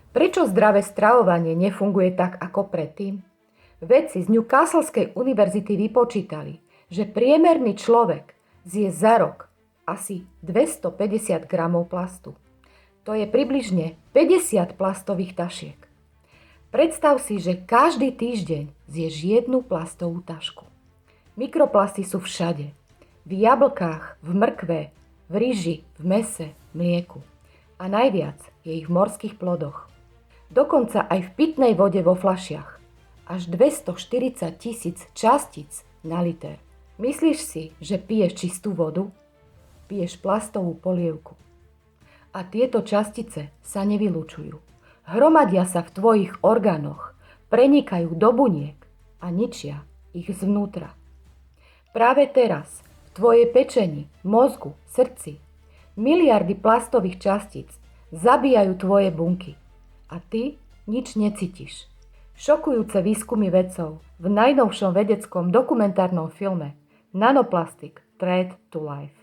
Prečo zdravé stravovanie nefunguje tak ako predtým? Vedci z Newcastleskej univerzity vypočítali, že priemerný človek zje za rok asi 250 gramov plastu. To je približne 50 plastových tašiek. Predstav si, že každý týždeň zješ jednu plastovú tašku. Mikroplasty sú všade. V jablkách, v mrkve, v ryži, v mese, mlieku. A najviac je ich v morských plodoch. Dokonca aj v pitnej vode vo fľašiach. Až 240 000 častíc na liter. Myslíš si, že piješ čistú vodu? Piješ plastovú polievku. A tieto častice sa nevylučujú. Hromadia sa v tvojich orgánoch, prenikajú do buniek a ničia ich zvnútra. Práve teraz v tvojej pečeni, mozgu, srdci miliardy plastových častíc zabíjajú tvoje bunky a ty nič necítiš. Šokujúce výskumy vedcov v najnovšom vedeckom dokumentárnom filme Nanoplastic Threat to Life.